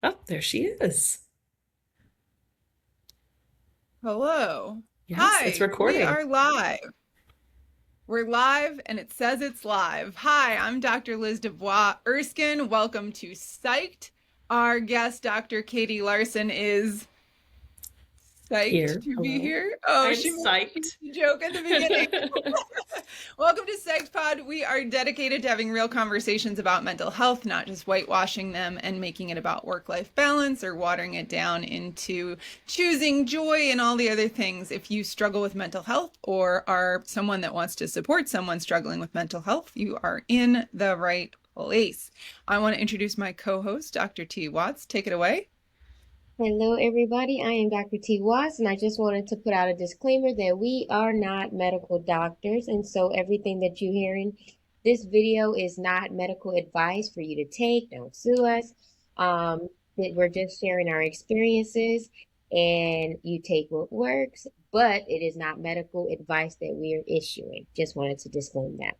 Oh, there she is. Hello. Yes, it's Hi, we recording. are live. We're live and it says it's live. Hi, I'm Dr. Liz Dubois Erskine. Welcome to Psyched. Our guest, Dr. Katie Larson, is psyched Here. to be Hello. here. Oh, I'm she made psyched. a joke at the beginning. Welcome to Psyched Pod. We are dedicated to having real conversations about mental health, not just whitewashing them and making it about work-life balance or watering it down into choosing joy and all the other things. If you struggle with mental health or are someone that wants to support someone struggling with mental health, you are in the right place. I want to introduce my co-host, Dr. T. Watts. Take it away. Hello, everybody. I am Dr. T. Watts, and I just wanted to put out a disclaimer that we are not medical doctors. And so everything that you're hearing, this video is not medical advice for you to take. Don't sue us. That we're just sharing our experiences, and you take what works, but it is not medical advice that we are issuing. Just wanted to disclaim that.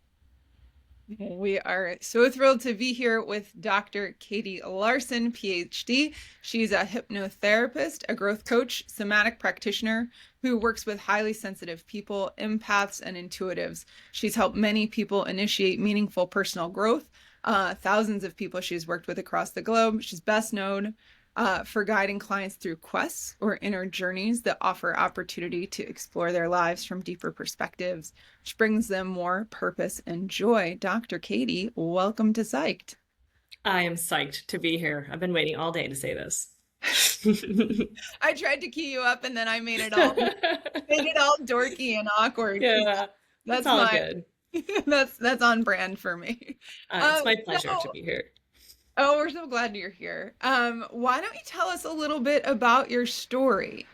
We are so thrilled to be here with Dr. Katie Larson, Ph.D. She's a hypnotherapist, a growth coach, somatic practitioner who works with highly sensitive people, empaths, and intuitives. She's helped many people initiate meaningful personal growth. Thousands of people she's worked with across the globe. She's best known for guiding clients through quests or inner journeys that offer opportunity to explore their lives from deeper perspectives, which brings them more purpose and joy. Dr. Katie, welcome to Psyched. I am psyched to be here. I've been waiting all day to say this. I tried to key you up and then I made it all dorky and awkward. Yeah, that's all good. That's on brand for me. It's my pleasure to be here. Oh, we're so glad you're here. Why don't you tell us a little bit about your story?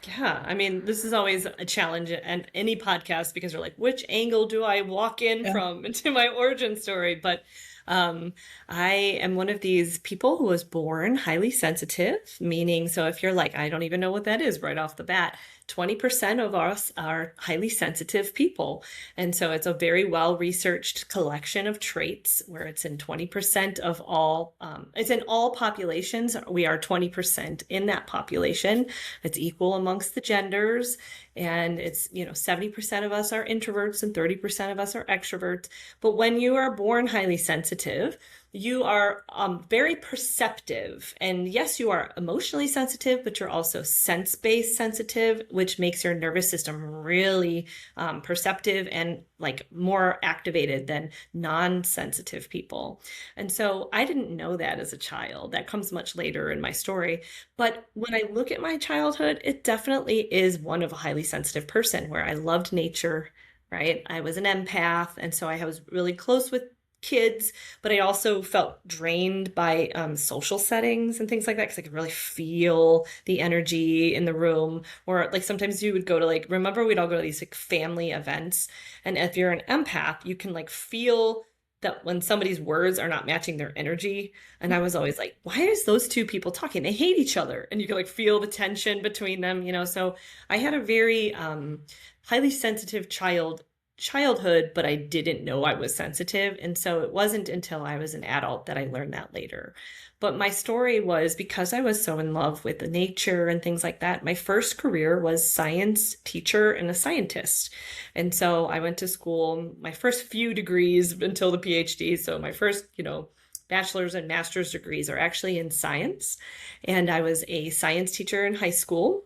Yeah, I mean, this is always a challenge and any podcast because you're like, which angle do I walk in from into my origin story? But I am one of these people who was born highly sensitive, meaning, so if you're like, I don't even know what that is right off the bat, 20% of us are highly sensitive people. And so it's a very well-researched collection of traits where it's in 20% of all, it's in all populations. We are 20% in that population. It's equal amongst the genders. And it's, 70% of us are introverts and 30% of us are extroverts. But when you are born highly sensitive, you are very perceptive. And yes, you are emotionally sensitive, but you're also sense-based sensitive, which makes your nervous system really perceptive and like more activated than non-sensitive people. And so I didn't know that as a child. That comes much later in my story. But when I look at my childhood, it definitely is one of a highly sensitive person where I loved nature, right? I was an empath. And so I was really close with kids, but I also felt drained by social settings and things like that because I could really feel the energy in the room. Or like sometimes you would go to remember we'd all go to these like family events, and if you're an empath, you can like feel that when somebody's words are not matching their energy. And I was always like, why is those two people talking? They hate each other. And you can like feel the tension between them, So I had a very highly sensitive childhood, but I didn't know I was sensitive. And so it wasn't until I was an adult that I learned that later. But my story was because I was so in love with the nature and things like that. My first career was science teacher and a scientist. And so I went to school, my first few degrees until the PhD. So my first, bachelor's and master's degrees are actually in science. And I was a science teacher in high school.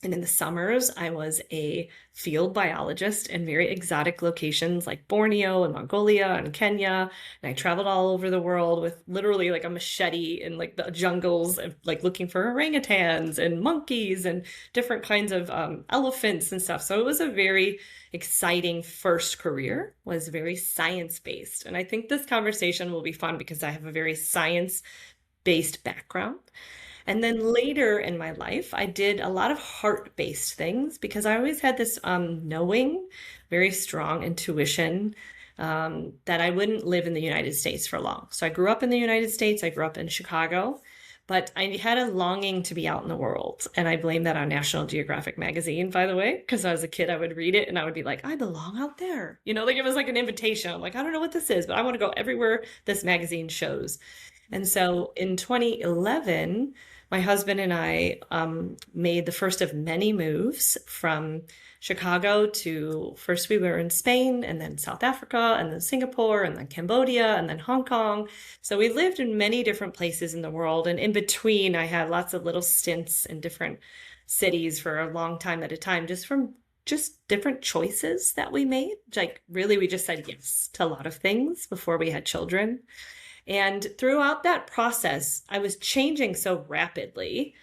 And in the summers, I was a field biologist in very exotic locations like Borneo and Mongolia and Kenya. And I traveled all over the world with literally like a machete in like the jungles, like looking for orangutans and monkeys and different kinds of elephants and stuff. So it was a very exciting first career, was very science-based. And I think this conversation will be fun because I have a very science-based background. And then later in my life, I did a lot of heart-based things because I always had this knowing, very strong intuition that I wouldn't live in the United States for long. So I grew up in the United States. I grew up in Chicago, But I had a longing to be out in the world. And I blame that on National Geographic magazine, by the way, because as a kid, I would read it and I would be like, I belong out there. You know, like it was like an invitation. I'm like, I don't know what this is, but I want to go everywhere this magazine shows. And so in 2011, my husband and I made the first of many moves from Chicago to, first we were in Spain and then South Africa and then Singapore and then Cambodia and then Hong Kong. So we lived in many different places in the world. And in between, I had lots of little stints in different cities for a long time at a time, just from just different choices that we made. Like really, we just said yes to a lot of things before we had children. And throughout that process, I was changing so rapidly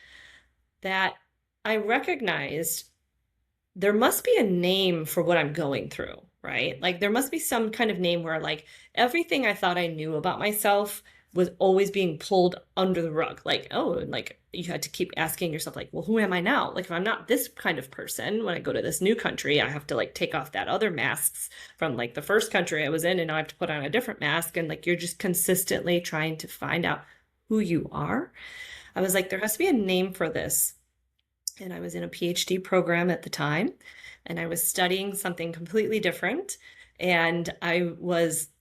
that I recognized there must be a name for what I'm going through, right? Like there must be some kind of name where like everything I thought I knew about myself was always being pulled under the rug. Like, oh, and like you had to keep asking yourself, like, well, who am I now? Like, if I'm not this kind of person, when I go to this new country, I have to like take off that other masks from like the first country I was in, and now I have to put on a different mask. And like, you're just consistently trying to find out who you are. I was like, there has to be a name for this. And I was in a PhD program at the time, and I was studying something completely different. And I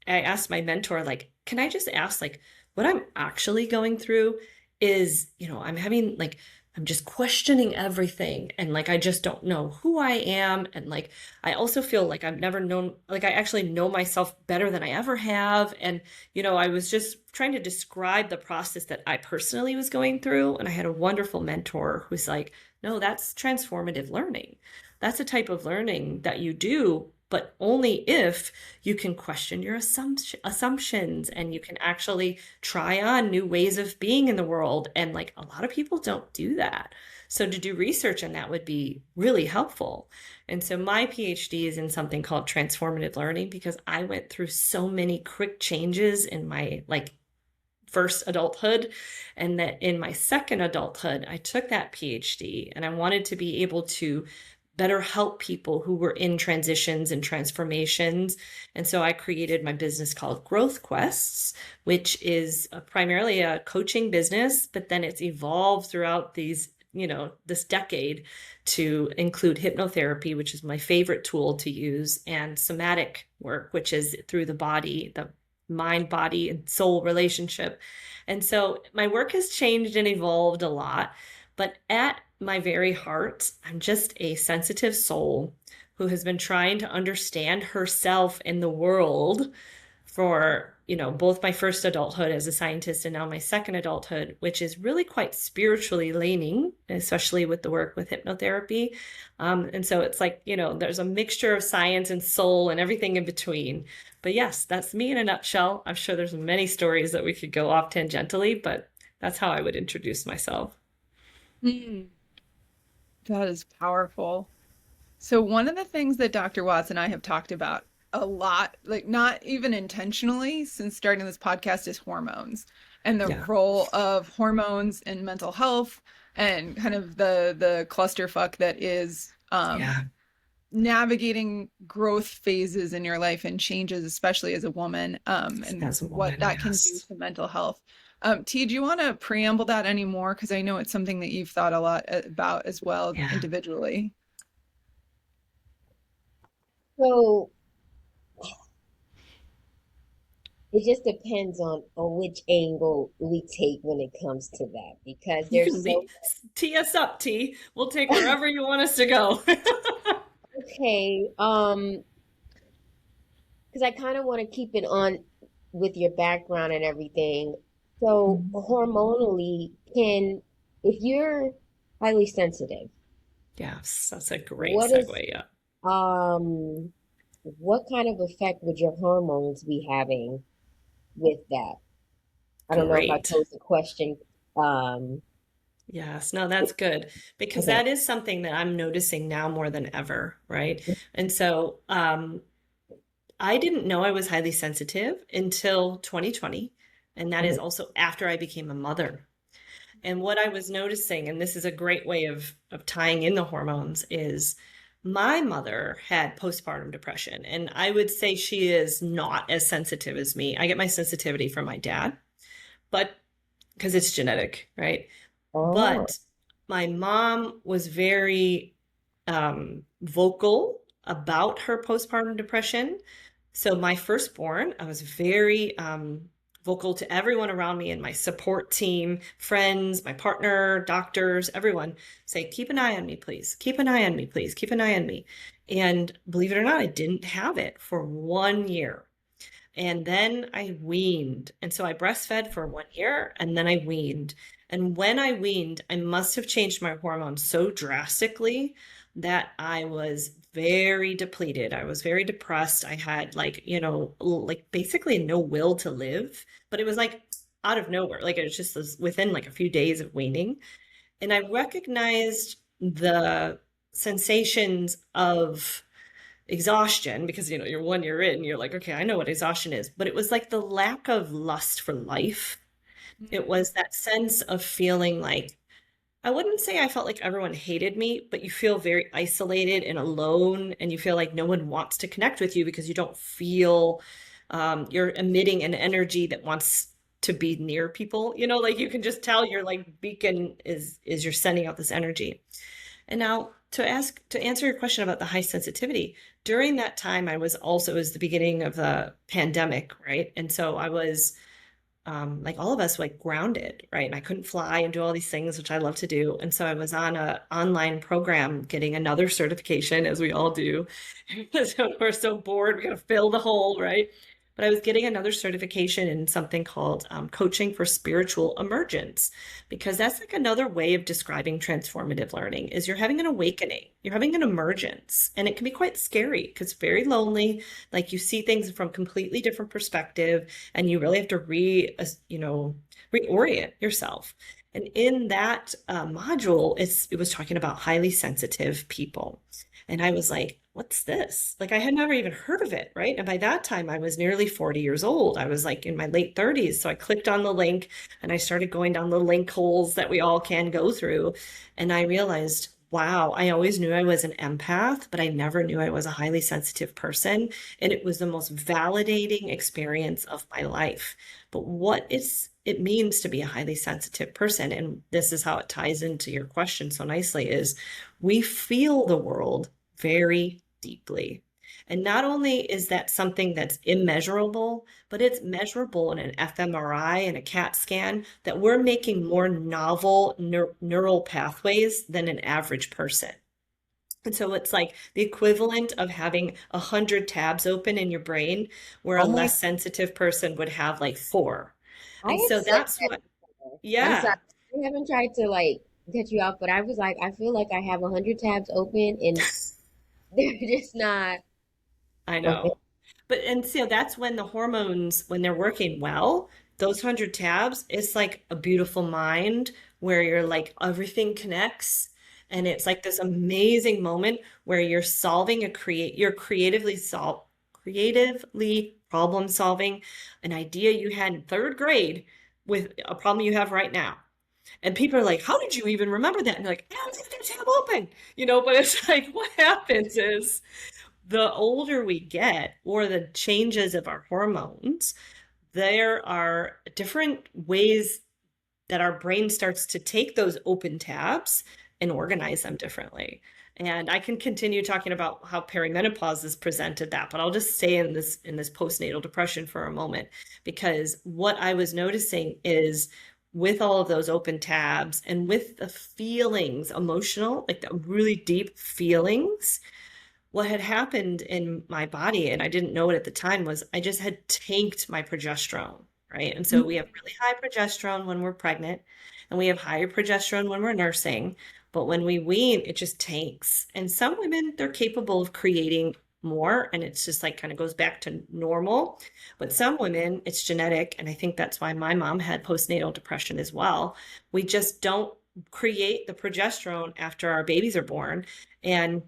asked my mentor, like, can I just ask, like, what I'm actually going through is, I'm just questioning everything. And like, I just don't know who I am. And like, I also feel like I've never known, like, I actually know myself better than I ever have. And, I was just trying to describe the process that I personally was going through. And I had a wonderful mentor who's like, no, that's transformative learning. That's a type of learning that you do, but only if you can question your assumptions and you can actually try on new ways of being in the world. And like a lot of people don't do that. So to do research on that would be really helpful. And so my PhD is in something called transformative learning, because I went through so many quick changes in my first adulthood, and that in my second adulthood, I took that PhD and I wanted to be able to better help people who were in transitions and transformations. And so I created my business called Growth Quests, which is primarily a coaching business, but then it's evolved throughout this decade to include hypnotherapy, which is my favorite tool to use, and somatic work, which is through the body, the mind, body, and soul relationship. And so my work has changed and evolved a lot, but at my very heart, I'm just a sensitive soul who has been trying to understand herself and the world for, both my first adulthood as a scientist and now my second adulthood, which is really quite spiritually leaning, especially with the work with hypnotherapy. And so it's like, there's a mixture of science and soul and everything in between. But yes, that's me in a nutshell. I'm sure there's many stories that we could go off tangentially, but that's how I would introduce myself. Mm, that is powerful. So one of the things that Dr. Watts and I have talked about a lot, like not even intentionally since starting this podcast, is hormones and the role of hormones in mental health and kind of the clusterfuck that is navigating growth phases in your life and changes, especially as a woman, and what that can do to mental health. T, do you want to preamble that anymore? Because I know it's something that you've thought a lot about as well individually. So it just depends on which angle we take when it comes to that, because there's tee us up, T. We'll take wherever you want us to go. Okay, because I kind of want to keep it on with your background and everything. So hormonally, if you're highly sensitive, yes, that's a great segue. What kind of effect would your hormones be having with that? I don't know if I posed the question. Yes, no, that's good, because that is something that I'm noticing now more than ever, right? And so I didn't know I was highly sensitive until 2020. And that is also after I became a mother. And what I was noticing, and this is a great way of tying in the hormones, is my mother had postpartum depression. And I would say she is not as sensitive as me. I get my sensitivity from my dad. But because it's genetic, right? Oh. But my mom was very vocal about her postpartum depression. So my firstborn, I was very vocal to everyone around me and my support team, friends, my partner, doctors, everyone say, keep an eye on me, please. Keep an eye on me, please. Keep an eye on me. And believe it or not, I didn't have it for 1 year. And then I weaned. And so I breastfed for 1 year and then I weaned. And when I weaned, I must have changed my hormones so drastically that I was very depleted. I was very depressed. I had like, like basically no will to live, but it was like out of nowhere. Like it was just within like a few days of weaning. And I recognized the sensations of exhaustion because you're 1 year in, you're like, okay, I know what exhaustion is, but it was like the lack of lust for life. It was that sense of feeling like, I wouldn't say I felt like everyone hated me, but you feel very isolated and alone, and you feel like no one wants to connect with you because you don't feel you're emitting an energy that wants to be near people. Like you can just tell your like beacon is you're sending out this energy. And now to answer your question about the high sensitivity, during that time, I was also, it was the beginning of the pandemic, right? And so I was like all of us, like grounded, right? And I couldn't fly and do all these things, which I love to do. And so I was on a online program getting another certification, as we all do. So we're so bored, we got to fill the hole, right? But I was getting another certification in something called coaching for spiritual emergence, because that's like another way of describing transformative learning is you're having an awakening, you're having an emergence, and it can be quite scary because it's very lonely. Like you see things from completely different perspective, and you really have to reorient yourself. And in that module, it was talking about highly sensitive people. And I was like, what's this? Like I had never even heard of it, right? And by that time, I was nearly 40 years old. I was like in my late 30s. So I clicked on the link and I started going down the link holes that we all can go through. And I realized, wow, I always knew I was an empath, but I never knew I was a highly sensitive person. And it was the most validating experience of my life. But what it means to be a highly sensitive person, and this is how it ties into your question so nicely, is we feel the world very deeply. And not only is that something that's immeasurable, but it's measurable in an fMRI and a CAT scan that we're making more novel neural pathways than an average person. And so it's like the equivalent of having 100 tabs open in your brain, where a Oh my, less sensitive person would have like four. I And have so said that's that what, before. I'm yeah, sorry. I haven't tried to like cut you off, but I was like, I feel like I have 100 tabs open and they're just not I okay. know. But and so that's when the hormones, when they're working well, those 100 tabs, it's like a beautiful mind where you're like everything connects. And it's like this amazing moment where you're you're creatively problem solving an idea you had in third grade with a problem you have right now. And people are like, how did you even remember that? And you're like, I was at that tab open, but it's like what happens is the older we get or the changes of our hormones, there are different ways that our brain starts to take those open tabs and organize them differently. And I can continue talking about how perimenopause is presented that, but I'll just stay in this postnatal depression for a moment, because what I was noticing is with all of those open tabs and with the feelings, emotional, like the really deep feelings, what had happened in my body, and I didn't know it at the time, was I just had tanked my progesterone, right? And so we have really high progesterone when we're pregnant, and we have higher progesterone when we're nursing. But when we wean, it just tanks. And some women, they're capable of creating more, and it's just like kind of goes back to normal. But some women, it's genetic. And I think that's why my mom had postnatal depression as well. We just don't create the progesterone after our babies are born. And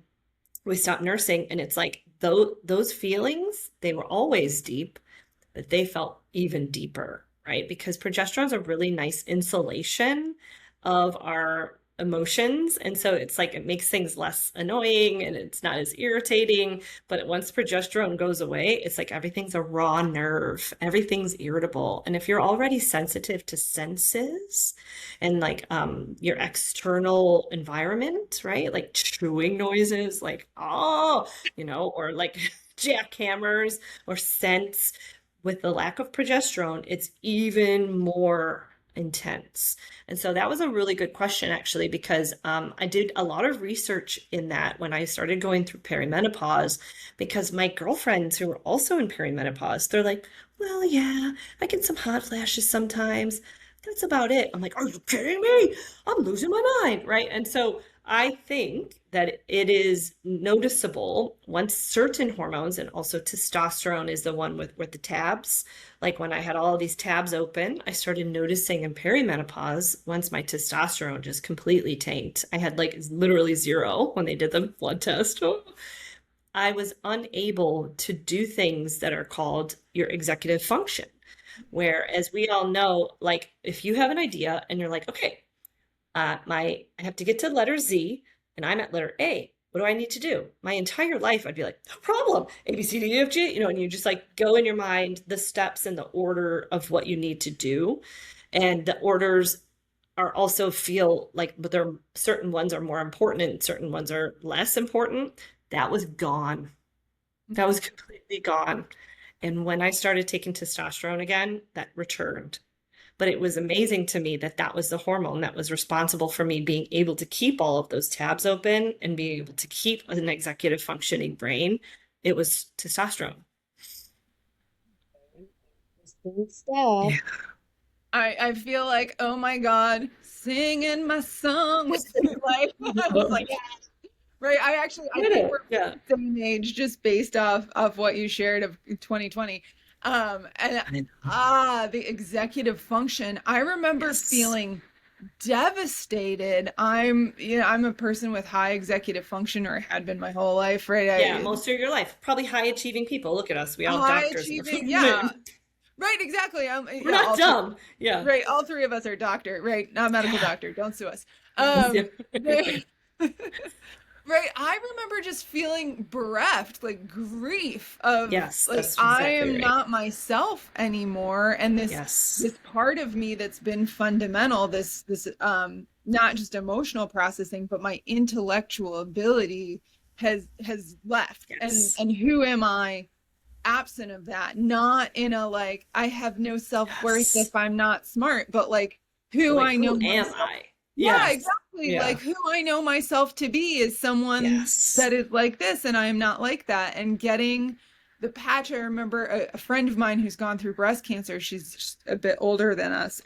we stopped nursing, and it's like those feelings, they were always deep, but they felt even deeper, right? Because progesterone is a really nice insulation of our emotions. And so it's like it makes things less annoying and it's not as irritating. But once progesterone goes away, it's like everything's a raw nerve, everything's irritable. And if you're already sensitive to senses and like your external environment, right? Like chewing noises, like, oh, or like jackhammers or scents. With the lack of progesterone, it's even more intense. And so that was a really good question, actually, because I did a lot of research in that when I started going through perimenopause, because my girlfriends who were also in perimenopause, they're like, well, yeah, I get some hot flashes sometimes. That's about it. I'm like, are you kidding me? I'm losing my mind, right? And so I think that it is noticeable once certain hormones, and also testosterone is the one with the tabs. Like when I had all of these tabs open, I started noticing in perimenopause, once my testosterone just completely tanked. I had like literally zero when they did the blood test. I was unable to do things that are called your executive function. Where, as we all know, like if you have an idea and you're like, okay, I have to get to letter Z and I'm at letter A. What do I need to do? My entire life, I'd be like, no problem. A, B, C, D, E, F, G, and you just like go in your mind, the steps and the order of what you need to do. And the orders are also feel like, but there are certain ones are more important and certain ones are less important. That was gone. That was completely gone. And when I started taking testosterone again, that returned. But it was amazing to me that that was the hormone that was responsible for me being able to keep all of those tabs open and being able to keep an executive functioning brain. It was testosterone. Good stuff. Yeah. I feel like, oh my God, singing my song. Like, I was like, yeah. Right. I think we're the same age just based off of what you shared of 2020. The executive function. I remember feeling devastated. I'm a person with high executive function, or had been my whole life, right? Yeah, most of your life. Probably high achieving people. Look at us. We all have doctors. Achieving, yeah. Right, exactly. We're not dumb. Yeah. Right. All three of us are doctor, right? Not medical doctor. Don't sue us. Right. I remember just feeling bereft, like grief of like I am not myself anymore. And this part of me that's been fundamental, this not just emotional processing, but my intellectual ability has left. Yes. And who am I absent of that? Not in a like I have no self-worth if I'm not smart, but like who I know am I? Yeah, exactly. Yeah. Like who I know myself to be is someone that is like this, and I am not like that. And getting the patch, I remember a friend of mine who's gone through breast cancer, she's just a bit older than us.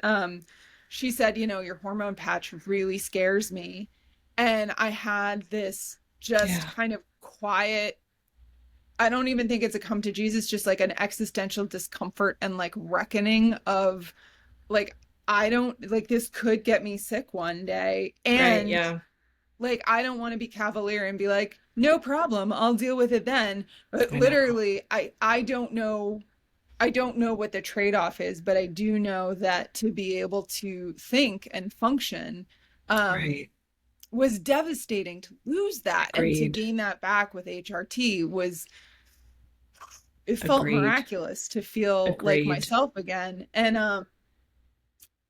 She said, your hormone patch really scares me. And I had this just kind of quiet, I don't even think it's a come to Jesus, just like an existential discomfort and like reckoning of like, I don't like this could get me sick one day. And like, I don't want to be cavalier and be like, no problem, I'll deal with it then. But literally, I don't know what the trade-off is, but I do know that to be able to think and function was devastating. To lose that and to gain that back with HRT it felt miraculous to feel like myself again. And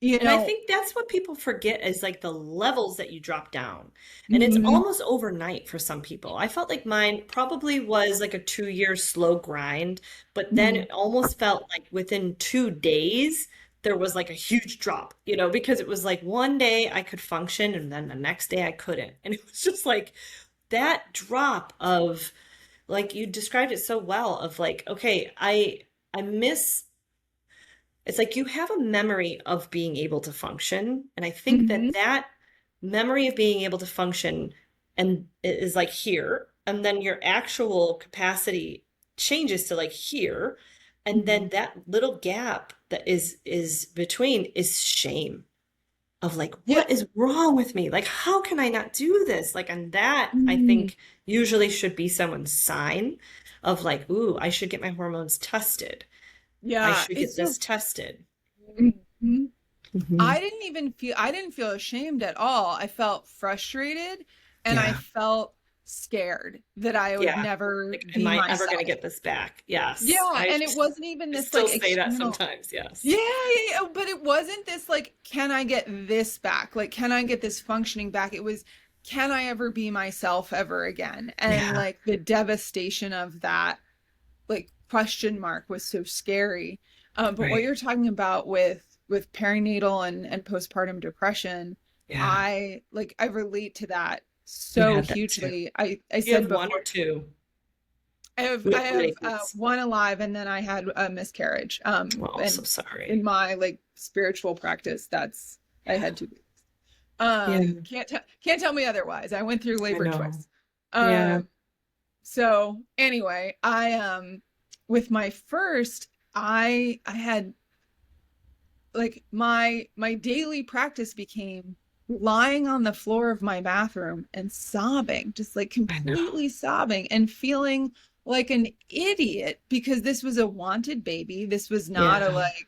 and I think that's what people forget is like the levels that you drop down. And it's almost overnight for some people. I felt like mine probably was like a 2-year slow grind, but then it almost felt like within 2 days, there was like a huge drop, because it was like one day I could function and then the next day I couldn't. And it was just like that drop of, like you described it so well, of like, okay, I miss. It's like you have a memory of being able to function. And I think that memory of being able to function and is like here. And then your actual capacity changes to like here. And then that little gap that is between is shame of like, what is wrong with me? Like, how can I not do this? Like, and that I think usually should be someone's sign of like, ooh, I should get my hormones tested. I should get this tested. I didn't feel ashamed at all. I felt frustrated and I Yeah. felt scared that I would Yeah. never Like, am be I ever myself. going to get this back? Yes. Yeah, and it wasn't even I this still like say that external. sometimes. Yeah, Yes. yeah, yeah, but it wasn't this like, can I get this back? Like, can I get this functioning back? It was, can I ever be myself ever again? And Yeah. like the devastation of that, like question mark was so scary. But what Right. you're talking about with perinatal and postpartum depression, Yeah. I relate to that You so had that too. hugely. I You said have one or before, two? I How many have kids? one alive, and then I had a miscarriage. Oh, so And in sorry. my like spiritual practice, that's I Yeah. had two babies. Yeah. Can't tell me otherwher. I went through I labor know. twice. Yeah. Um, so anyway, I with my first, I had like my daily practice became lying on the floor of my bathroom and sobbing, just like I know. completely sobbing and feeling like an idiot because this was a wanted baby. This was not a Yeah. like,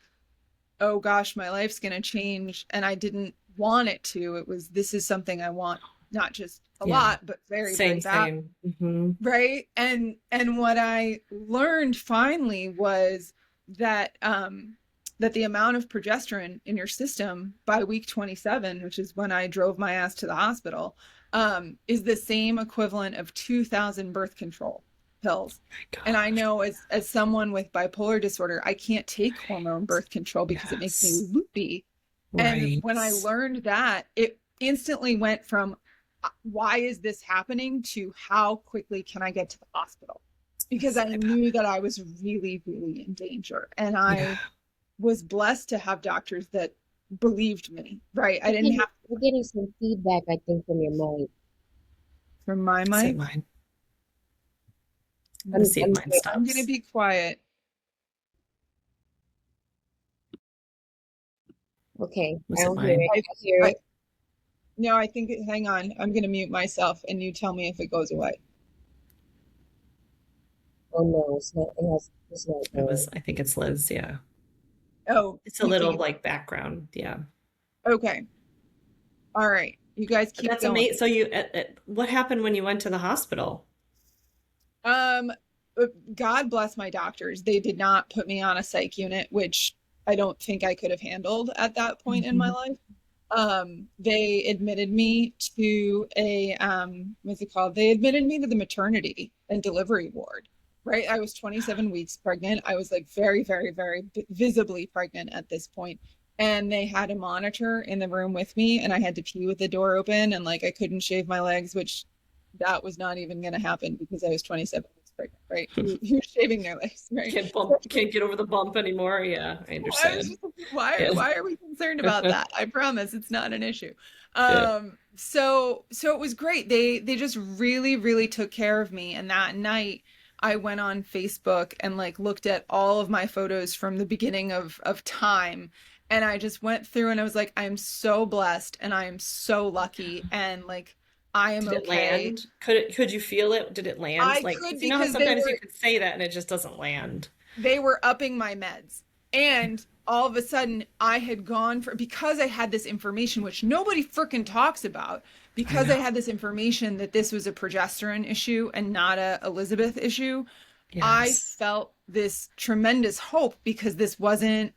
oh gosh, my life's going to change and I didn't want it to. It was, this is something I want, not just a Yeah. lot, but very, very Same, bad. same. Hmm. Right. And what I learned finally was that that the amount of progesterone in your system by week 27, which is when I drove my ass to the hospital, is the same equivalent of 2,000 birth control pills. My And I gosh. know as someone with bipolar disorder, I can't take hormone birth control because it makes me Yes. loopy. And Right. when I learned that, it instantly went from why is this happening to how quickly can I get to the hospital? Because Yes, I I bet. knew that I was really, really in danger. And Yeah. I was blessed to have doctors that believed me, right? I didn't have We're getting some feedback, I think, from your mic. from my Is it mic. mine? I'm gonna see if I'm mine I'm going to stops. be quiet. okay. I Was it don't hear mine? it. I, I hear I it. no, I think hang on. I'm going to mute myself and you tell me if it goes away. Oh no, it's not. It's not It going. was, I think it's Liz. Yeah. Oh, It's a you little think like background. Yeah. okay. All right. You guys But keep that's going. amazing. So what happened when you went to the hospital? Um, God bless my doctors. They did not put me on a psych unit, which I don't think I could have handled at that point in my Mhm. life. They admitted me to a what's it called? They admitted me to the maternity and delivery ward. Right? I was 27 weeks pregnant. I was like very, very, very visibly pregnant at this point. And they had a monitor in the room with me, and I had to pee with the door open, and like I couldn't shave my legs, which that was not even going to happen because I was 27 weeks pregnant, right? Who's shaving their legs, right? Can't get over the bump anymore. Yeah, I I was understand. just like, Yeah. why are we concerned about that? I promise it's not an issue. Yeah. So it was great. They just really, really took care of me. And that night I went on Facebook and like looked at all of my photos from the beginning of time. And I just went through and I was like, I'm so blessed and I am so lucky and like I am Did it okay. land? Could you feel it? Did it land? I Like, could 'cause you know how because sometimes you could say that and it just doesn't land. they were upping my meds. And all of a sudden, I had gone for because I had this information, which nobody freaking talks about, I because I know. had this information that this was a progesterone issue and not a Elizabeth issue. I Yes. felt this tremendous hope because this wasn't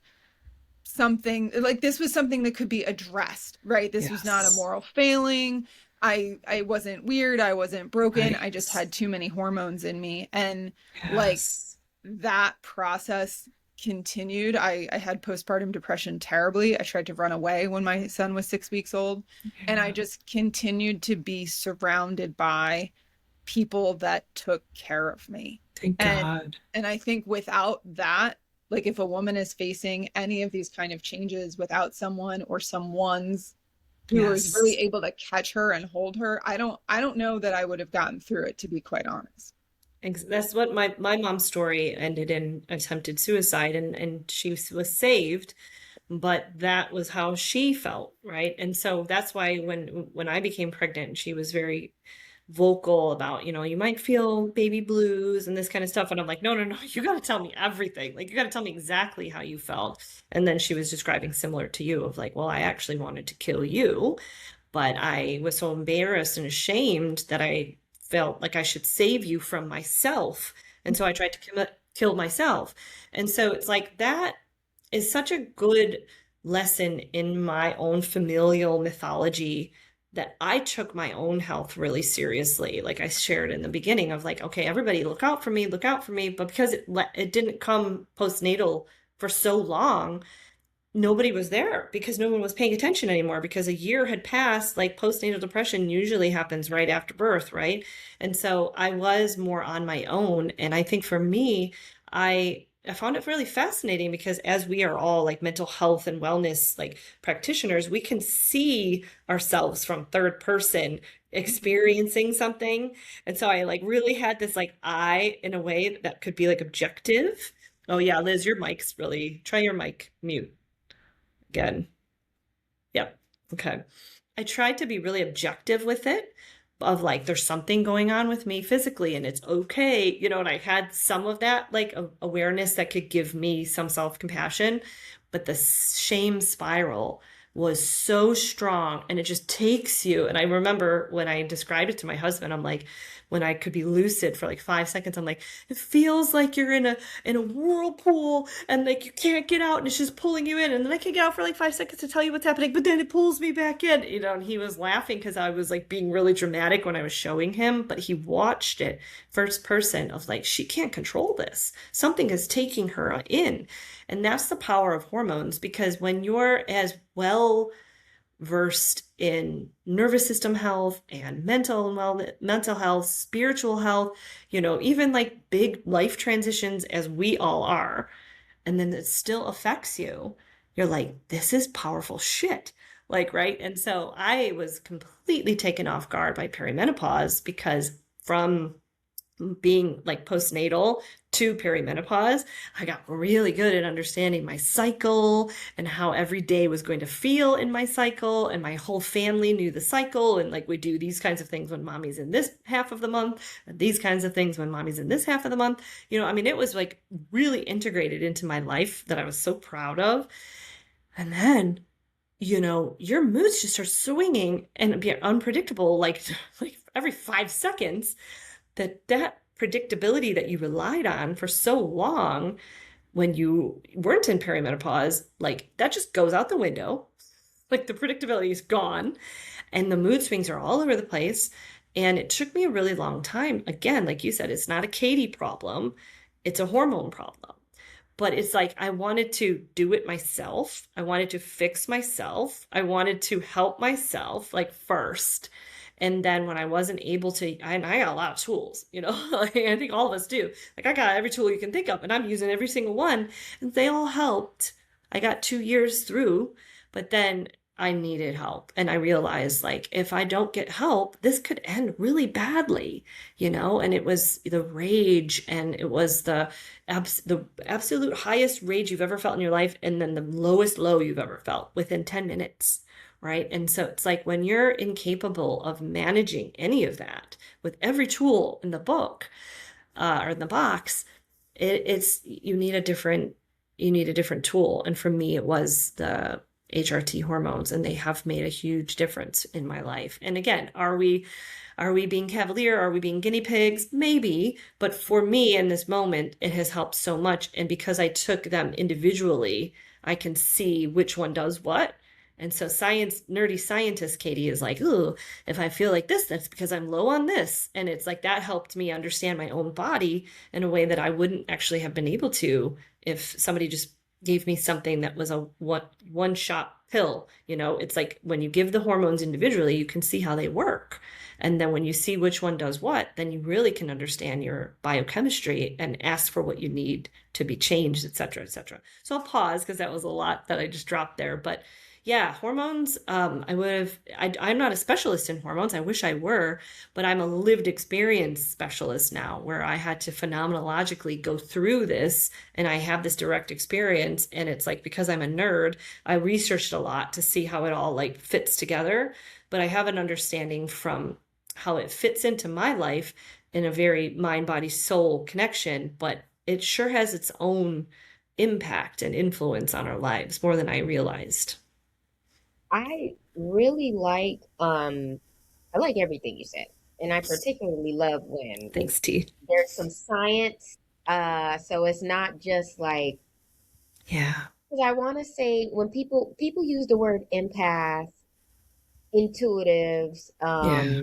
something like this was something that could be addressed, right? This was not a Yes. moral failing. I wasn't weird. I wasn't broken. I just Right. had too many hormones in me. And like Yes. that process continued. I had postpartum depression terribly. I tried to run away when my son was 6 weeks old. And I Yeah. just continued to be surrounded by people that took care of me. Thank And God. and I think without that, like if a woman is facing any of these kind of changes without someone or someone's who is really Yes. able to catch her and hold her, I don't know that I would have gotten through it, to be quite honest. That's what my mom's story ended in attempted suicide, and she was saved, but that was how she felt, right? And so that's why when I became pregnant, she was very vocal about, you might feel baby blues and this kind of stuff. And I'm like, no, you got to tell me everything. Like, you got to tell me exactly how you felt. And then she was describing similar to you of like, well, I actually wanted to kill you, but I was so embarrassed and ashamed that I felt like I should save you from myself. And so I tried to kill myself. And so it's like, that is such a good lesson in my own familial mythology, that I took my own health really seriously. Like I shared in the beginning of like, okay, everybody look out for me. But because it didn't come postnatal for so long, nobody was there because no one was paying attention anymore, because a year had passed. Like postnatal depression usually happens right after birth, right? And so I was more on my own. And I think for me, I found it really fascinating, because as we are all like mental health and wellness like practitioners, we can see ourselves from third person experiencing something. And so I like really had this like eye in a way that could be like objective. Oh yeah, Liz, your mic's really, try your mic mute again. Yep. Okay. I tried to be really objective with it, of like, there's something going on with me physically and it's okay, and I had some of that like awareness that could give me some self-compassion, but the shame spiral was so strong, and it just takes you. And I remember when I described it to my husband, I'm like, when I could be lucid for like 5 seconds, I'm like, it feels like you're in a whirlpool and like you can't get out and it's just pulling you in. And then I can get out for like 5 seconds to tell you what's happening, but then it pulls me back in, and he was laughing because I was like being really dramatic when I was showing him, but he watched it first person of like, she can't control this. Something is taking her in. And that's the power of hormones, because when you're as well versed in nervous system health and mental health, spiritual health, even like big life transitions as we all are, and then it still affects you, you're like, this is powerful shit. Like, right? And so I was completely taken off guard by perimenopause, because from being like postnatal to perimenopause, I got really good at understanding my cycle and how every day was going to feel in my cycle. And my whole family knew the cycle. And like, we do these kinds of things when mommy's in this half of the month, and these kinds of things when mommy's in this half of the month. It was like really integrated into my life, that I was so proud of. And then, your moods just start swinging and be unpredictable, like every 5 seconds. That predictability that you relied on for so long when you weren't in perimenopause, like that just goes out the window. Like the predictability is gone, and the mood swings are all over the place. And it took me a really long time. Again, like you said, it's not a Katie problem, it's a hormone problem. But it's like, I wanted to do it myself. I wanted to fix myself. I wanted to help myself like first. And then when I wasn't able to, I got a lot of tools, like I think all of us do. Like I got every tool you can think of, and I'm using every single one, and they all helped. I got 2 years through, but then I needed help. And I realized like, if I don't get help, this could end really badly, and it was the rage, and it was the absolute highest rage you've ever felt in your life. And then the lowest low you've ever felt within 10 minutes. Right. And so it's like, when you're incapable of managing any of that with every tool in the book or in the box, you need a different tool. And for me, it was the HRT hormones, and they have made a huge difference in my life. And again, are we being cavalier? Are we being guinea pigs? Maybe. But for me in this moment, it has helped so much. And because I took them individually, I can see which one does what. And so nerdy scientist Katie is like, ooh, if I feel like this, that's because I'm low on this. And it's like, that helped me understand my own body in a way that I wouldn't actually have been able to if somebody just gave me something that was a one shot pill. It's like, when you give the hormones individually, you can see how they work. And then when you see which one does what, then you really can understand your biochemistry and ask for what you need to be changed, et cetera, et cetera. So I'll pause, because that was a lot that I just dropped there. But yeah, hormones, I'm not a specialist in hormones. I wish I were, but I'm a lived experience specialist now, where I had to phenomenologically go through this, and I have this direct experience. And it's like, because I'm a nerd, I researched a lot to see how it all like fits together. But I have an understanding from how it fits into my life in a very mind, body, soul connection, but it sure has its own impact and influence on our lives more than I realized. I really I like everything you said. And I particularly love when Thanks, T. there's some science. So it's not just like, Yeah. because I want to say when people use the word empath, intuitives, Yeah.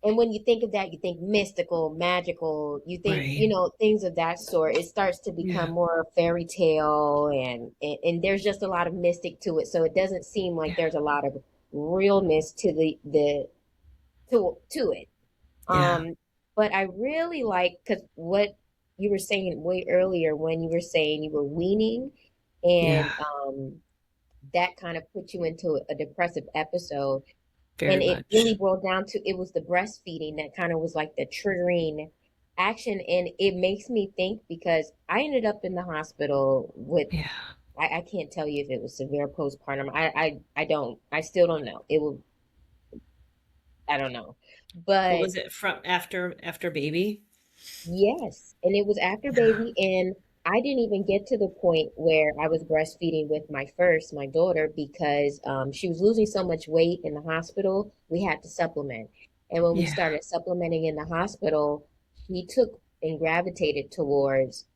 and when you think of that, you think mystical, magical, you think, Right. things of that sort. It starts to become Yeah. more fairy tale and there's just a lot of mystic to it. So it doesn't seem like Yeah. there's a lot of realness to to it. Yeah. But I really like because what you were saying way earlier when you were saying you were weaning Yeah. and that kind of put you into a depressive episode. Very And it really much. boiled down to it was the breastfeeding that kind of was like the triggering action. And it makes me think because I ended up in the hospital with, Yeah. I can't tell you if it was severe postpartum. I still don't know. I don't know. What But was it from after baby? yes, and it was after Yeah. baby, and I didn't even get to the point where I was breastfeeding with my daughter, because she was losing so much weight in the hospital, we had to supplement. And when we Yeah. started supplementing in the hospital, she took and gravitated towards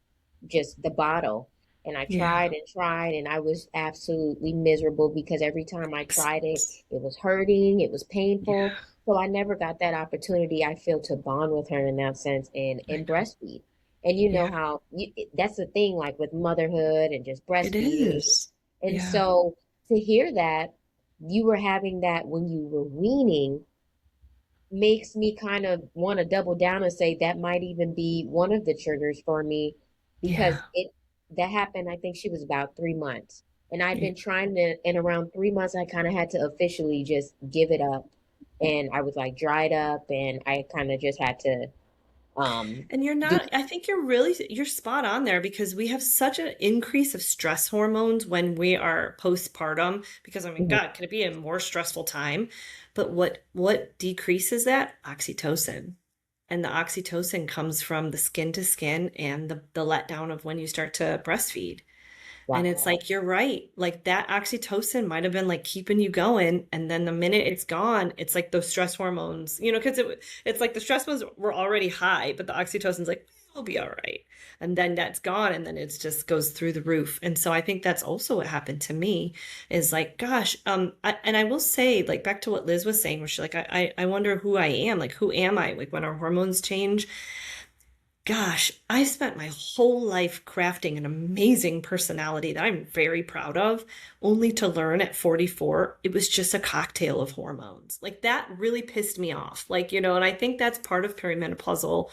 just the bottle. And I Yeah. tried, and I was absolutely miserable because every time I Ex- tried it, it was hurting, it was Yeah. painful. So I never got that opportunity, I feel, to bond with her in that sense I and know. breastfeed. And you know Yeah. how that's the thing, like with motherhood and just It breastfeeding. is. And Yeah. so to hear that you were having that when you were weaning makes me kind of want to double down and say that might even be one of the triggers for me because Yeah. it that happened. I think she was about 3 months, and I'd Yeah. been trying to. And around 3 months, I kind of had to officially just give it up, and I was like dried up, and I kind of just had to And you're do. not, I think you're spot on there because we have such an increase of stress hormones when we are postpartum because I mean, Mhm. God, could it be a more stressful time? But what decreases that? Oxytocin. And the oxytocin comes from the skin to skin and the letdown of when you start to breastfeed. And it's Wow. like, you're right. Like that oxytocin might have been like keeping you going. And then the minute it's gone, it's like those stress hormones, because it's like the stress hormones were already high, but the oxytocin's like, I'll be all right. And then that's gone. And then it just goes through the roof. And so I think that's also what happened to me is like, gosh, and I will say, like, back to what Liz was saying, where she's like, I wonder who I am. Like, who am I? Like, when our hormones change, gosh, I spent my whole life crafting an amazing personality that I'm very proud of, only to learn at 44 it was just a cocktail of hormones. Like that really pissed me off. Like, and I think that's part of perimenopausal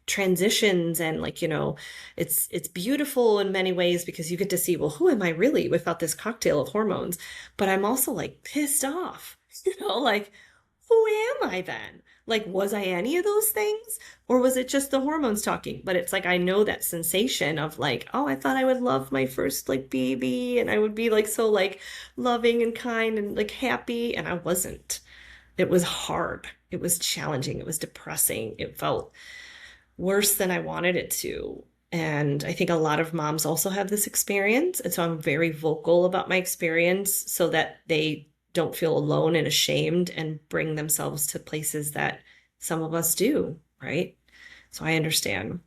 transitions and like, it's beautiful in many ways because you get to see, well, who am I really without this cocktail of hormones? But I'm also like pissed off, like who am I then? Like, was I any of those things? Or was it just the hormones talking? But it's like, I know that sensation of like, oh, I thought I would love my first like baby and I would be like so like loving and kind and like happy. And I wasn't. It was hard. It was challenging. It was depressing. It felt worse than I wanted it to. And I think a lot of moms also have this experience. And so I'm very vocal about my experience so that they don't feel alone and ashamed and bring themselves to places that some of us do, right? So I understand.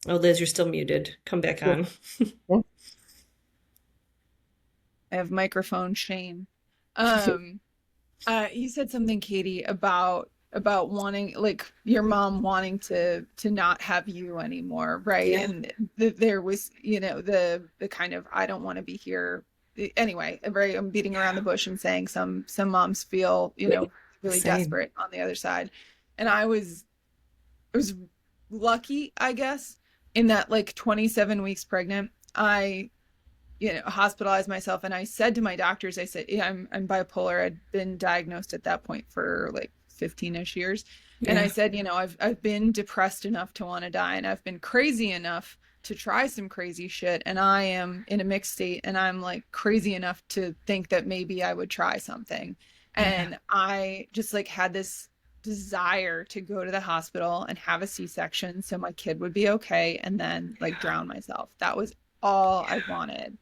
Oh, Liz, you're still muted. Come back Yeah. on. I have microphone shame. Um, you said something, Katie, about wanting, like your mom wanting to not have you anymore, right? Yeah. And there was, the kind of I don't want to be here. Anyway, I'm beating around the Yeah. bush and saying some moms feel, really Same. desperate on the other side. And I was lucky, I guess, in that like 27 weeks pregnant, I hospitalized myself, and I said to my doctors, I said, yeah, I'm bipolar. I'd been diagnosed at that point for like 15-ish years. And I Yeah. said, I've been depressed enough to want to die, and I've been crazy enough to try some crazy shit, and I am in a mixed state, and I'm like crazy enough to think that maybe I would try something. And I just like had this desire to go to the hospital and have a C-section so my kid would be okay, and then like drown myself. That was all I wanted.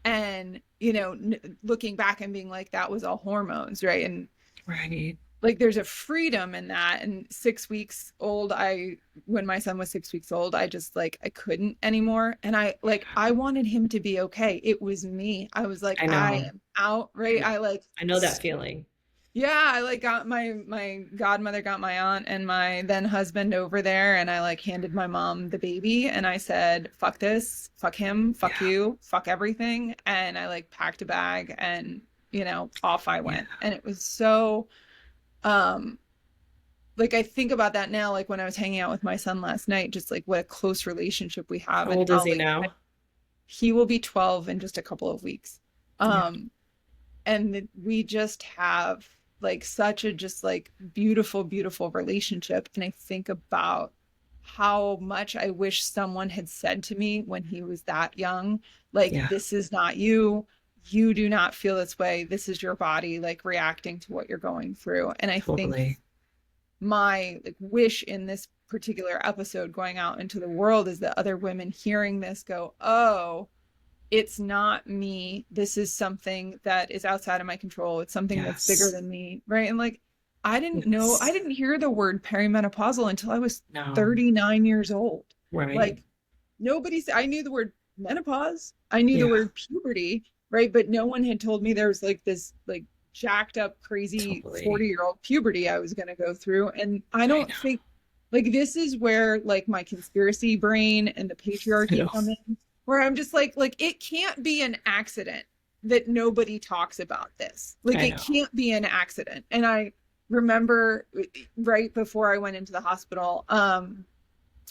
And, you know, looking back and being like, that was all hormones, right? And Right. like there's a freedom in that. And 6 weeks old, when my son was 6 weeks old, I just like, I couldn't anymore. And I wanted him to be okay. It was me. I was like, I am out, right? I know that feeling. Yeah, I like got my godmother got my aunt and my then husband over there, and I like handed my mom the baby, and I said, fuck this, fuck him, fuck you, fuck everything. And I like packed a bag and, you know, off I went. And it was so like I think about that now, like when I was hanging out with my son last night, just like what a close relationship we have. How old is he now? He will be 12 in just a couple of weeks. And we just have like such a just like beautiful, beautiful relationship. And I think about how much I wish someone had said to me when he was that young, like, this is not you. You do not feel this way. This is your body like reacting to what you're going through. And I think my like wish in this particular episode going out into the world is that other women hearing this go, oh, it's not me. This is something that is outside of my control. It's something that's bigger than me. Right. And like, I didn't know, I didn't hear the word perimenopausal until I was 39 years old. Right. Like I knew the word menopause. I knew the word puberty. Right. But no one had told me there was like this like jacked up, crazy 40-year-old puberty I was going to go through. And I don't think like this is where like my conspiracy brain and the patriarchy come in. Where I'm just like it can't be an accident that nobody talks about this. Like it can't be an accident. And I remember right before I went into the hospital,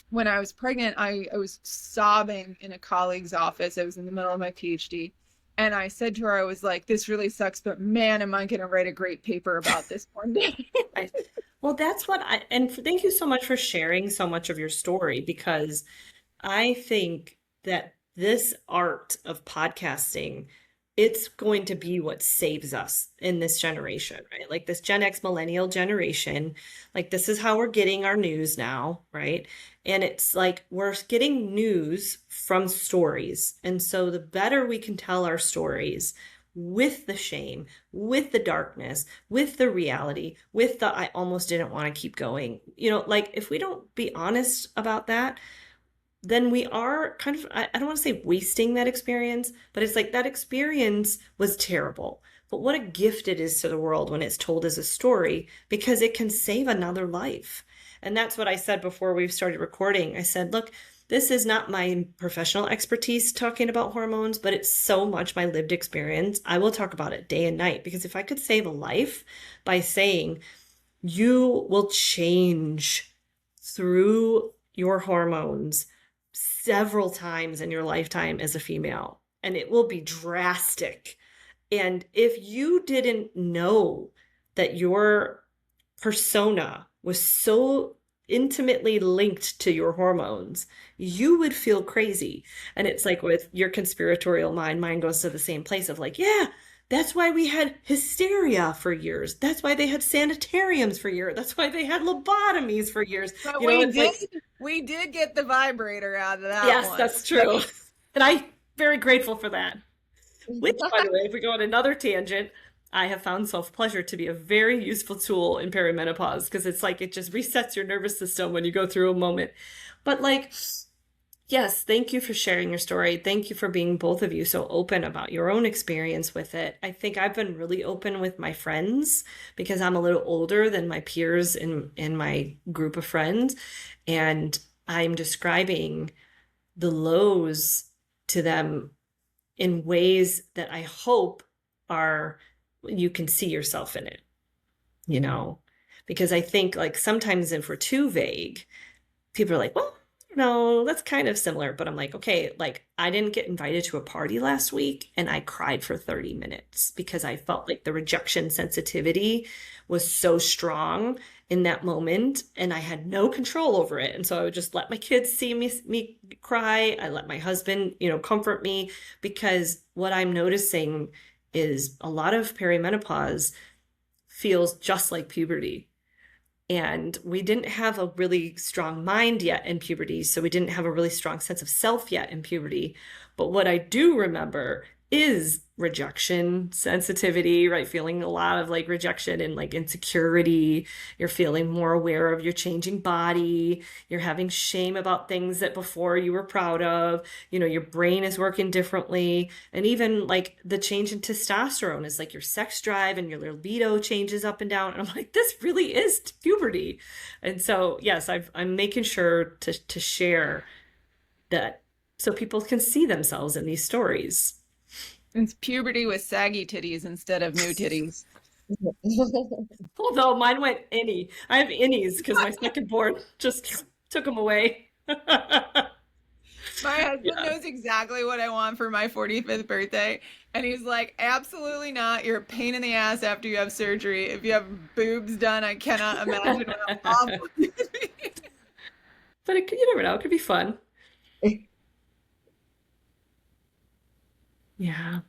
when I was pregnant, I was sobbing in a colleague's office. I was in the middle of my Ph.D. And I said to her, I was like, this really sucks, but man, am I going to write a great paper about this one day. Well, that's what and thank you so much for sharing so much of your story, because I think that this art of podcasting, it's going to be what saves us in this generation, right? Like this Gen X millennial generation, like this is how we're getting our news now, right? And it's like we're getting news from stories. And so the better we can tell our stories with the shame, with the darkness, with the reality, with the I almost didn't want to keep going, you know, like if we don't be honest about that, then we are kind of, I don't want to say wasting that experience, but it's like that experience was terrible. But what a gift it is to the world when it's told as a story, because it can save another life. And that's what I said before we started recording. I said, look, this is not my professional expertise talking about hormones, but it's so much my lived experience. I will talk about it day and night, because if I could save a life by saying you will change through your hormones several times in your lifetime as a female, and it will be drastic. And if you didn't know that your persona was so intimately linked to your hormones, you would feel crazy. And it's like with your conspiratorial mind, mine goes to the same place of like, yeah, that's why we had hysteria for years. That's why they had sanitariums for years. That's why they had lobotomies for years. But we did get the vibrator out of that. Yes, that's true. And I'm very grateful for that. Which, by the way, if we go on another tangent, I have found self-pleasure to be a very useful tool in perimenopause, because it's like it just resets your nervous system when you go through a moment. But like, yes, thank you for sharing your story. Thank you for being, both of you, so open about your own experience with it. I think I've been really open with my friends because I'm a little older than my peers in my group of friends. And I'm describing the lows to them in ways that I hope are, you can see yourself in it, you know, because I think like sometimes if we're too vague, people are like, well, no, that's kind of similar. But I'm like, okay, like I didn't get invited to a party last week and I cried for 30 minutes because I felt like the rejection sensitivity was so strong in that moment and I had no control over it. And so I would just let my kids see me cry. I let my husband, you know, comfort me, because what I'm noticing is a lot of perimenopause feels just like puberty. And we didn't have a really strong mind yet in puberty, so we didn't have a really strong sense of self yet in puberty. But what I do remember is rejection, sensitivity, right? Feeling a lot of like rejection and like insecurity. You're feeling more aware of your changing body. You're having shame about things that before you were proud of. You know, your brain is working differently. And even like the change in testosterone is like your sex drive and your libido changes up and down. And I'm like, this really is puberty. And so, yes, I'm making sure to share that so people can see themselves in these stories. It's puberty with saggy titties instead of new titties. Although mine went innie. I have innies because my second born just took them away. My husband knows exactly what I want for my 45th birthday. And he's like, absolutely not. You're a pain in the ass after you have surgery. If you have boobs done, I cannot imagine how awful it would be. But you never know. It could be fun. Yeah.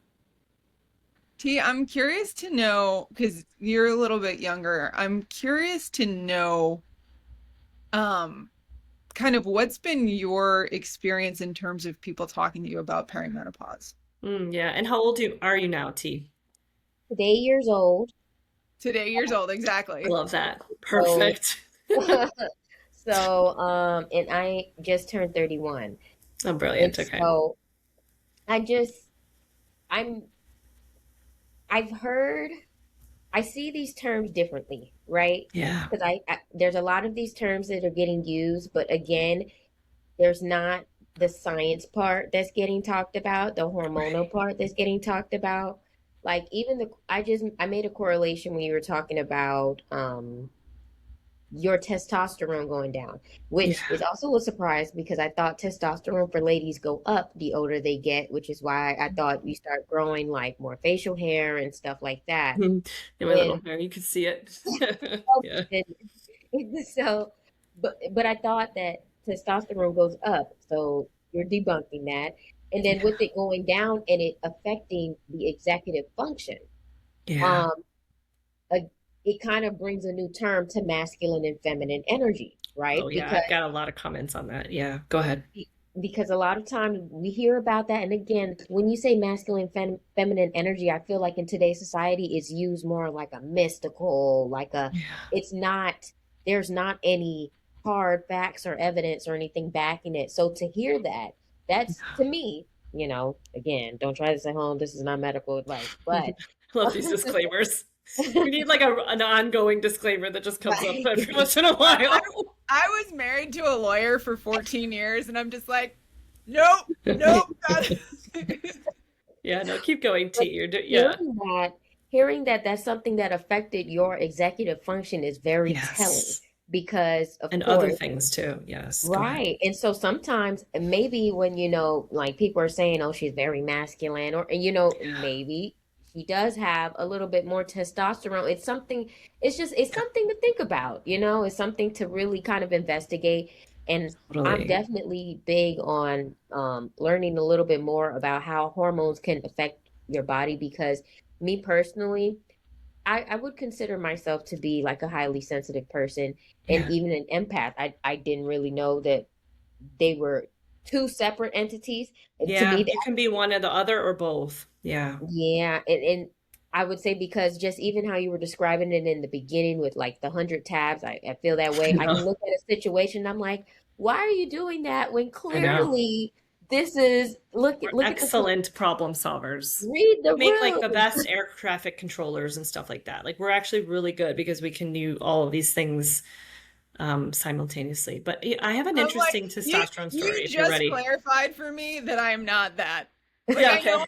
T, I'm curious to know, because you're a little bit younger, I'm curious to know kind of what's been your experience in terms of people talking to you about perimenopause. Yeah. And how old are you now, T? Today years old. Today years old, exactly. I love that. Perfect. So, and I just turned 31. Oh, brilliant. And Okay. so I've heard, I see these terms differently, right? Yeah. Because there's a lot of these terms that are getting used, but again, there's not the science part that's getting talked about, the hormonal part that's getting talked about. Like even I made a correlation when you were talking about your testosterone going down, which is also a surprise because I thought testosterone for ladies go up the older they get, which is why I thought you start growing like more facial hair and stuff like that. In my little hair, you could see it. Yeah. So, but I thought that testosterone goes up, so you're debunking that. And then with it going down and it affecting the executive function, Yeah. it kind of brings a new term to masculine and feminine energy, right? Oh, yeah. I've got a lot of comments on that. Yeah. Go ahead. Because a lot of times we hear about that. And again, when you say masculine, feminine energy, I feel like in today's society, it's used more like a mystical, it's not, there's not any hard facts or evidence or anything backing it. So to hear that, that's to me, again, don't try this at home. This is not medical advice, but I love these disclaimers. We need like an ongoing disclaimer that just comes up every once in a while. I was married to a lawyer for 14 years and I'm just like, nope. Yeah, no, keep going, T. Hearing that that's something that affected your executive function is very telling because of and course, other things too. Yes. Right. And so sometimes maybe when, like people are saying, oh, she's very masculine or, maybe she does have a little bit more testosterone. It's something to think about, it's something to really kind of investigate. And I'm definitely big on learning a little bit more about how hormones can affect your body because me personally, I would consider myself to be like a highly sensitive person and even an empath. I didn't really know that they were two separate entities. Yeah, to me, you can be one or the other or both. Yeah. Yeah. And I would say because just even how you were describing it in the beginning with like the 100 tabs, I feel that way. I can look at a situation, I'm like, why are you doing that when clearly this is look excellent problem solvers. Read the make like the best air traffic controllers and stuff like that. Like we're actually really good because we can do all of these things simultaneously. But I have an interesting testosterone story. If you're ready. You just clarified for me that I am not that. Like, I know I'm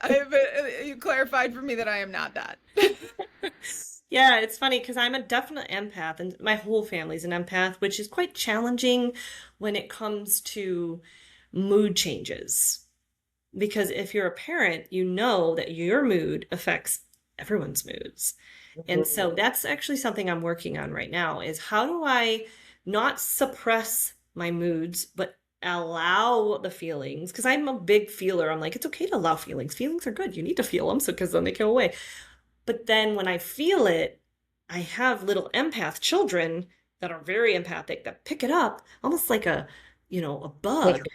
an empath. You clarified for me that I am not that. Yeah, it's funny because I'm a definite empath and my whole family's an empath, which is quite challenging when it comes to mood changes. Because if you're a parent, you know that your mood affects everyone's moods. And so that's actually something I'm working on right now is how do I not suppress my moods, but allow the feelings? Because I'm a big feeler. I'm like, it's okay to allow feelings. Feelings are good. You need to feel them because then they go away. But then when I feel it, I have little empath children that are very empathic that pick it up almost like a Quick. bug.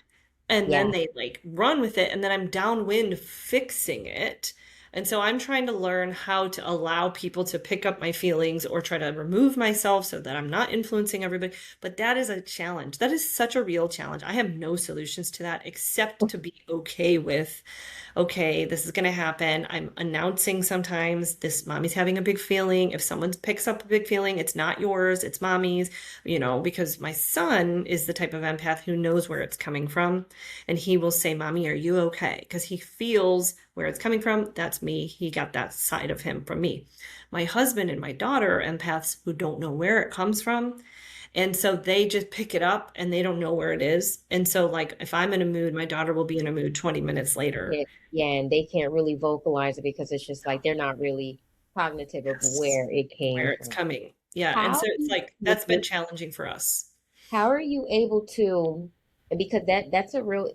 And then Yeah. they like run with it, and then I'm downwind fixing it. And so I'm trying to learn how to allow people to pick up my feelings or try to remove myself so that I'm not influencing everybody. But that is a challenge. That is such a real challenge. I have no solutions to that except to be okay with, okay, this is going to happen. I'm announcing sometimes this mommy's having a big feeling. If someone picks up a big feeling, it's not yours, it's mommy's, because my son is the type of empath who knows where it's coming from. And he will say, Mommy, are you okay? Because he feels where it's coming from. That's me. He got that side of him from me. My husband and my daughter are empaths who don't know where it comes from. And so they just pick it up and they don't know where it is. And so, like, if I'm in a mood, my daughter will be in a mood 20 minutes later. Yeah, and they can't really vocalize it because it's just like they're not really cognitive of Yes, where it came where it's from. coming. Yeah. And How so it's like that's been challenging for us. how are you able to, because that's a real,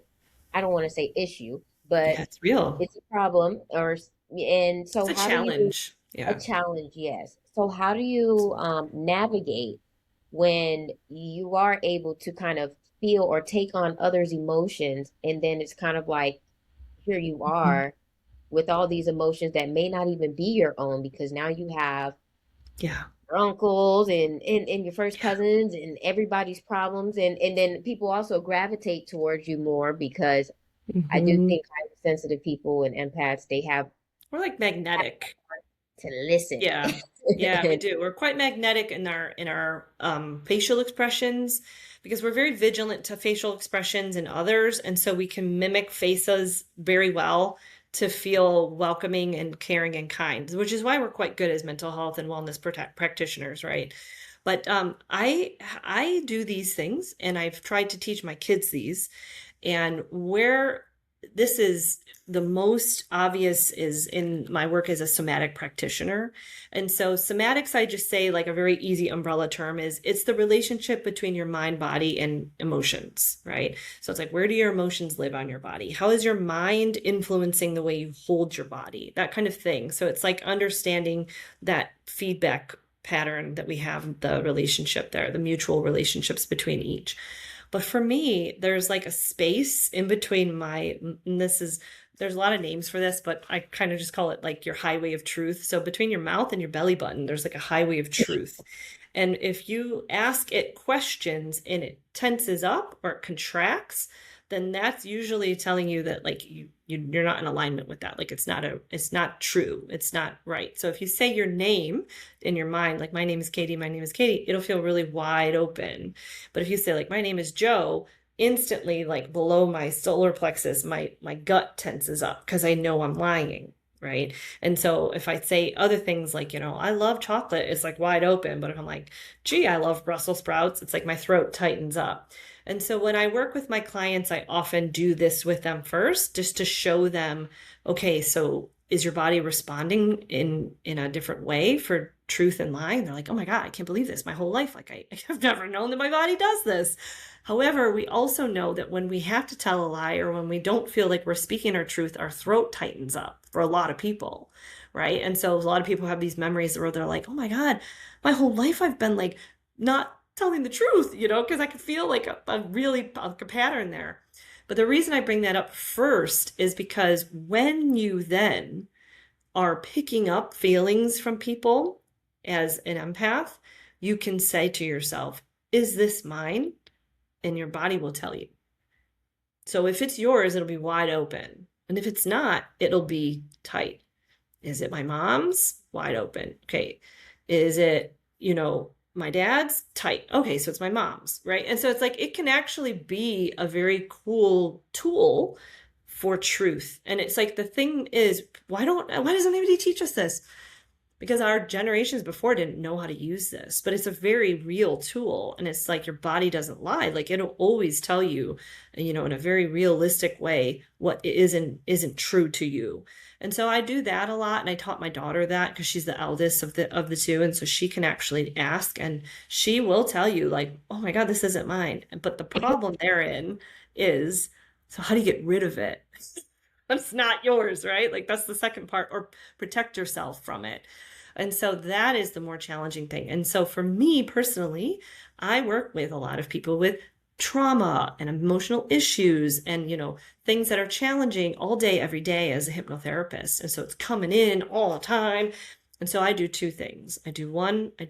I don't want to say issue, but Yeah, it's real. it's a problem, and so It's a how do you, challenge. a Yeah. challenge, yes. So how do you navigate when you are able to kind of feel or take on others' emotions, and then it's kind of like here you Mhm. are with all these emotions that may not even be your own because now you have Yeah. your uncles and your first cousins and everybody's problems, and then people also gravitate towards you more because I do Hmm. think highly sensitive people and empaths, they We're like magnetic. to listen. Yeah. Yeah, we do. We're quite magnetic in our facial expressions because we're very vigilant to facial expressions in others, and so we can mimic faces very well to feel welcoming and caring and kind, which is why we're quite good as mental health and wellness practitioners, right? But I do these things, and I've tried to teach my kids these, and where this is the most obvious is in my work as a somatic practitioner. And so somatics, I just say like a very easy umbrella term is it's the relationship between your mind, body, and emotions, right? So it's like, where do your emotions live on your body? How is your mind influencing the way you hold your body? That kind of thing. So it's like understanding that feedback pattern that we have, the relationship there, the mutual relationships between each. But for me, there's like a space in between and there's a lot of names for this, but I kind of just call it like your highway of truth. So between your mouth and your belly button, there's like a highway of truth. And if you ask it questions and it tenses up or it contracts, then that's usually telling you that like you're not in alignment with that. Like it's not true. It's not right. So if you say your name in your mind, like my name is Katie, my name is Katie, it'll feel really wide open. But if you say like my name is Joe, instantly like below my solar plexus, my gut tenses up because I know I'm lying. Right. And so if I say other things like, I love chocolate, it's like wide open. But if I'm like, gee, I love Brussels sprouts, it's like my throat tightens up. And so when I work with my clients, I often do this with them first, just to show them, okay, so is your body responding in a different way for truth and lying? They're like, oh my God, I can't believe this. My whole life, like I've never known that my body does this. However, we also know that when we have to tell a lie or when we don't feel like we're speaking our truth, our throat tightens up for a lot of people, right? And so a lot of people have these memories where they're like, oh my God, my whole life I've been like not telling the truth, because I could feel like a pattern there. But the reason I bring that up first is because when you then are picking up feelings from people as an empath, you can say to yourself, is this mine? And your body will tell you. So if it's yours, it'll be wide open. And if it's not, it'll be tight. Is it my mom's? Wide open. Okay. Is it, my dad's? Tight. Okay, so it's my mom's, right? And so it's like it can actually be a very cool tool for truth. And it's like the thing is, why doesn't anybody teach us this? Because our generations before didn't know how to use this, but it's a very real tool. And it's like your body doesn't lie. Like it'll always tell you, in a very realistic way, what isn't true to you. And so I do that a lot. And I taught my daughter that because she's the eldest of the two. And so she can actually ask and she will tell you like, oh my God, this isn't mine. But the problem therein is, so how do you get rid of it? That's not yours, right? Like that's the second part, or protect yourself from it. And so that is the more challenging thing. And so for me personally, I work with a lot of people with trauma and emotional issues and, things that are challenging all day, every day as a hypnotherapist. And so it's coming in all the time. And so I do two things. I do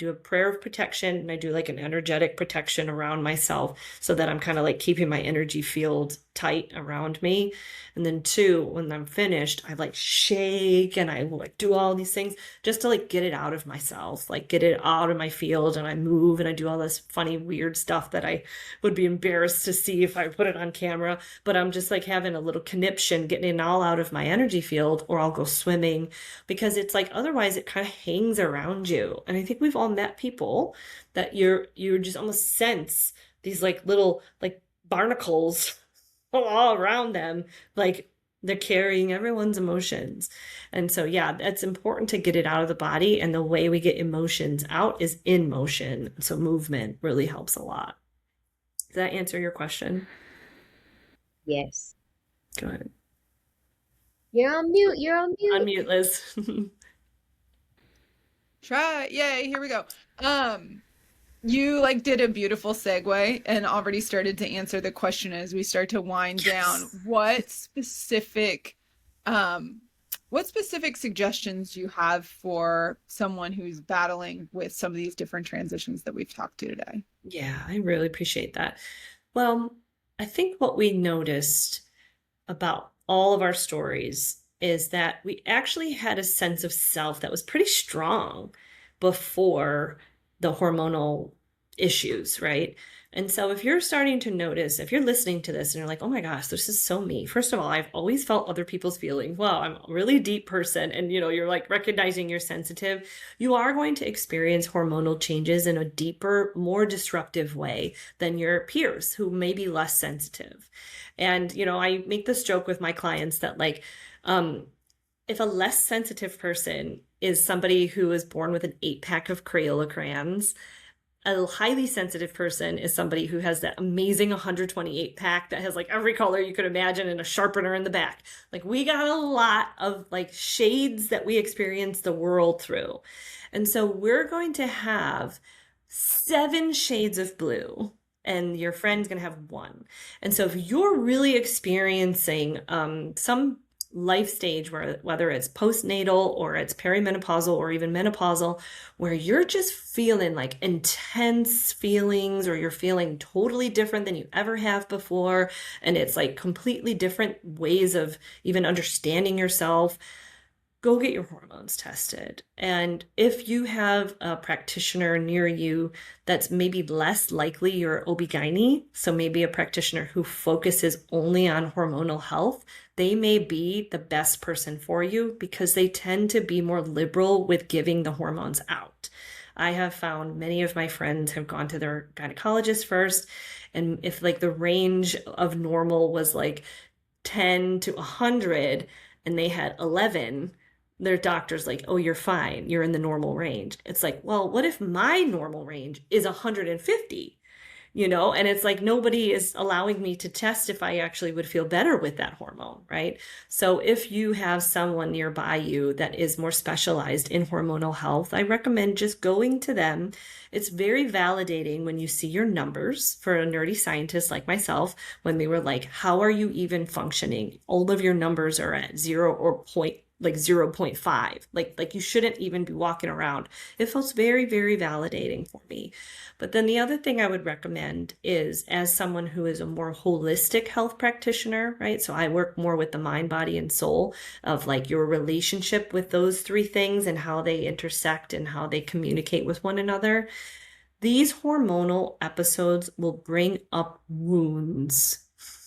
a prayer of protection, and I do like an energetic protection around myself so that I'm kind of like keeping my energy field tight around me. And then two, when I'm finished, I like shake and I like do all these things just to like get it out of myself, like get it out of my field. And I move and I do all this funny, weird stuff that I would be embarrassed to see if I put it on camera. But I'm just like having a little conniption, getting it all out of my energy field, or I'll go swimming, because it's like otherwise it kind of hangs around you. And I think we've all met people that you're just almost sense these like little like barnacles all around them, like they're carrying everyone's emotions. And so, yeah, it's important to get it out of the body. And the way we get emotions out is in motion. So movement really helps a lot. Does that answer your question? Yes. Go ahead. You're on mute. You're on mute. Unmute, Liz. Try. Yay, here we go. You like did a beautiful segue and already started to answer the question as we start to wind down. What specific suggestions do you have for someone who's battling with some of these different transitions that we've talked to today? Yeah, I really appreciate that. Well, I think what we noticed about all of our stories is that we actually had a sense of self that was pretty strong before the hormonal issues, right? And so if you're starting to notice, if you're listening to this and you're like, oh my gosh, this is so me. First of all, I've always felt other people's feelings. Wow, I'm a really deep person. And you're like recognizing you're sensitive. You are going to experience hormonal changes in a deeper, more disruptive way than your peers who may be less sensitive. And, I make this joke with my clients that like, if a less sensitive person is somebody who is born with an 8-pack of Crayola crayons, a highly sensitive person is somebody who has that amazing 128 pack that has like every color you could imagine and a sharpener in the back. Like we got a lot of like shades that we experience the world through. And so we're going to have 7 shades of blue, and your friend's going to have 1. And so if you're really experiencing some life stage whether it's postnatal or it's perimenopausal or even menopausal, where you're just feeling like intense feelings, or you're feeling totally different than you ever have before, and it's like completely different ways of even understanding yourself, go get your hormones tested. And if you have a practitioner near you that's maybe less likely your OB-GYN, so maybe a practitioner who focuses only on hormonal health, they may be the best person for you because they tend to be more liberal with giving the hormones out. I have found many of my friends have gone to their gynecologist first, and if like the range of normal was like 10 to 100 and they had 11, their doctor's like, oh, you're fine. You're in the normal range. It's like, well, what if my normal range is 150? And it's like, nobody is allowing me to test if I actually would feel better with that hormone, right? So if you have someone nearby you that is more specialized in hormonal health, I recommend just going to them. It's very validating when you see your numbers for a nerdy scientist like myself, when they were like, how are you even functioning? All of your numbers are at 0 or 0.5. Like you shouldn't even be walking around. It feels very, very validating for me. But then the other thing I would recommend is, as someone who is a more holistic health practitioner, right? So I work more with the mind, body, and soul, of like your relationship with those 3 things and how they intersect and how they communicate with one another. These hormonal episodes will bring up wounds.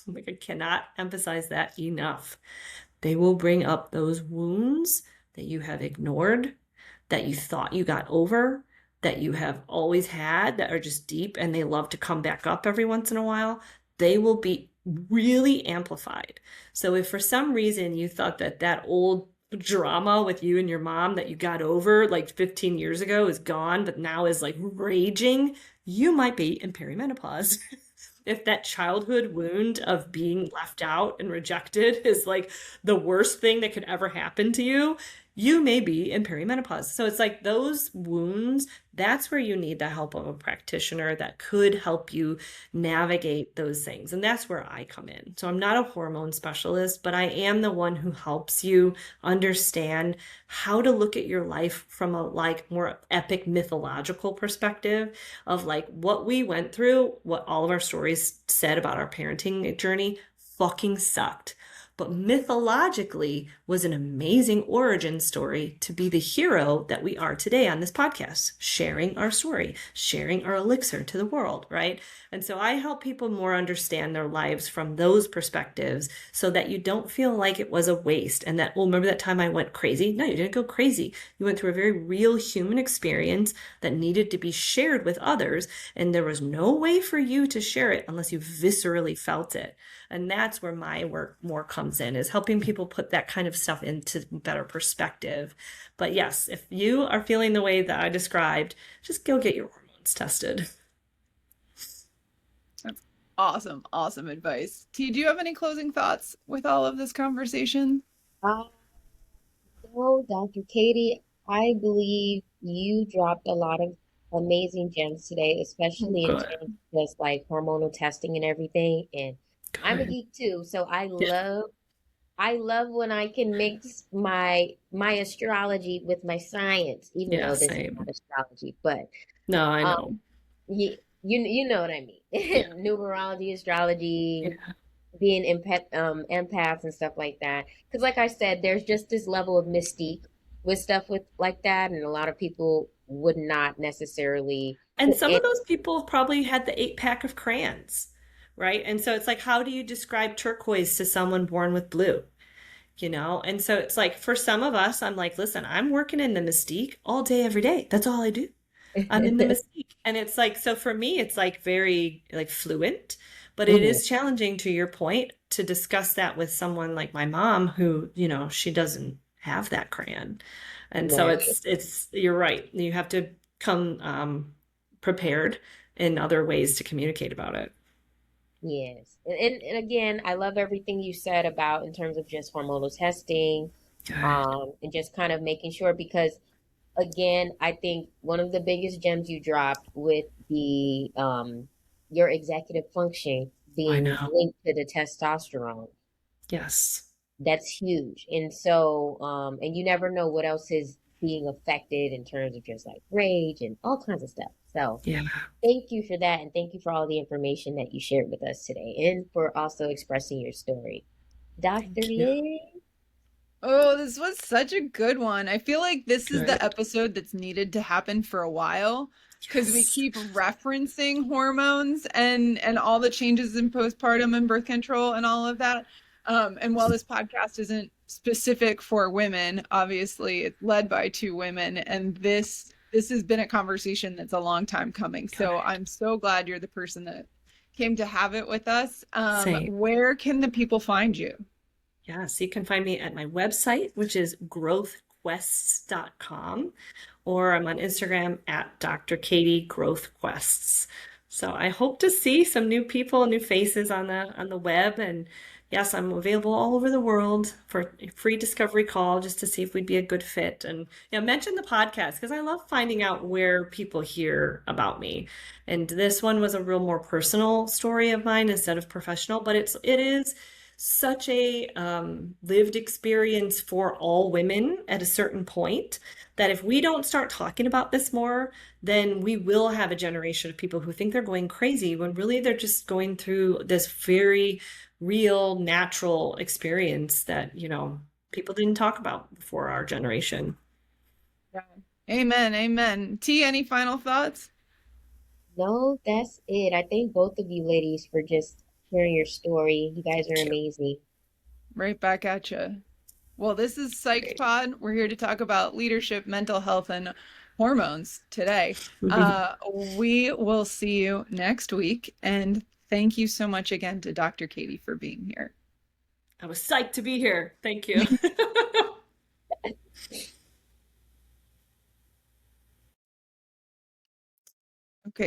Like I cannot emphasize that enough. They will bring up those wounds that you have ignored, that you thought you got over, that you have always had, that are just deep and they love to come back up every once in a while. They will be really amplified. So if for some reason you thought that old drama with you and your mom that you got over like 15 years ago is gone, but now is like raging, you might be in perimenopause. if that childhood wound of being left out and rejected is like the worst thing that could ever happen to you, you may be in perimenopause. So it's like those wounds, that's where you need the help of a practitioner that could help you navigate those things. And that's where I come in. So I'm not a hormone specialist, but I am the one who helps you understand how to look at your life from a like more epic mythological perspective of like what we went through, what all of our stories said about our parenting journey fucking sucked, but mythologically was an amazing origin story to be the hero that we are today on this podcast, sharing our story, sharing our elixir to the world, right? And so I help people more understand their lives from those perspectives so that you don't feel like it was a waste and that, well, remember that time I went crazy? No, you didn't go crazy. You went through a very real human experience that needed to be shared with others, and there was no way for you to share it unless you viscerally felt it. And that's where my work more comes in, is helping people put that kind of stuff into better perspective. But yes, if you are feeling the way that I described, just go get your hormones tested. That's awesome. Awesome advice. T, do you have any closing thoughts with all of this conversation? So, Dr. Katie, I believe you dropped a lot of amazing gems today, especially in Good. terms of just like hormonal testing and everything. And I'm a Good. geek too, so Yeah. I love when I can mix my astrology with my science, even Yeah, though this is not same. astrology, but No, I know. um you know what I mean. Yeah. Numerology, astrology, Yeah. being empaths and stuff like that. Because like I said, there's just this level of mystique with stuff with like that, and a lot of people would not necessarily And put some in. of those people probably had the 8 pack of crayons, right? And so it's like, how do you describe turquoise to someone born with blue? And so it's like for some of us, I'm like, listen, I'm working in the mystique all day, every day. That's all I do. I'm in the mystique. And it's like, so for me, it's like very like fluent, but it Mhm. is challenging to your point to discuss that with someone like my mom who, she doesn't have that crayon. And so Right. you're right. You have to come prepared in other ways to communicate about it. Yes. And again, I love everything you said about in terms of just hormonal testing, Good. and just kind of making sure because again, I think one of the biggest gems you dropped with the your executive function I being know. linked to the testosterone. Yes. That's huge. And so, and you never know what else is being affected in terms of just like rage and all kinds of stuff. So Yeah. thank you for that. And thank you for all the information that you shared with us today and for also expressing your story. Dr. Thank you. Lynn? Oh, this was such a good one. I feel like this is the Good. episode that's needed to happen for a while because we Yes. keep referencing hormones and all the changes in postpartum and birth control and all of that. And while this podcast isn't specific for women, obviously it's led by two women, and this has been a conversation that's a long time coming. So Good. I'm so glad you're the person that came to have it with us. Same. Where can the people find you? Yeah, so you can find me at my website, which is growthquests.com, or I'm on Instagram at Dr. Katie Growth Quests. So I hope to see some new people, new faces on the web. And yes, I'm available all over the world for a free discovery call just to see if we'd be a good fit. And mention the podcast because I love finding out where people hear about me. And this one was a real more personal story of mine instead of professional, but it is such a lived experience for all women at a certain point that if we don't start talking about this more, then we will have a generation of people who think they're going crazy when really they're just going through this very real, natural experience that, people didn't talk about before our generation. Yeah. Amen. Amen. T, any final thoughts? No, that's it. I thank both of you ladies for just sharing your story. You guys are Thank you. amazing. Right back at you. Well, this is Psyched Great. Pod. We're here to talk about leadership, mental health, and hormones today. We will see you next week. And thank you so much again to Dr. Katie for being here. I was psyched to be here. Thank you. Okay.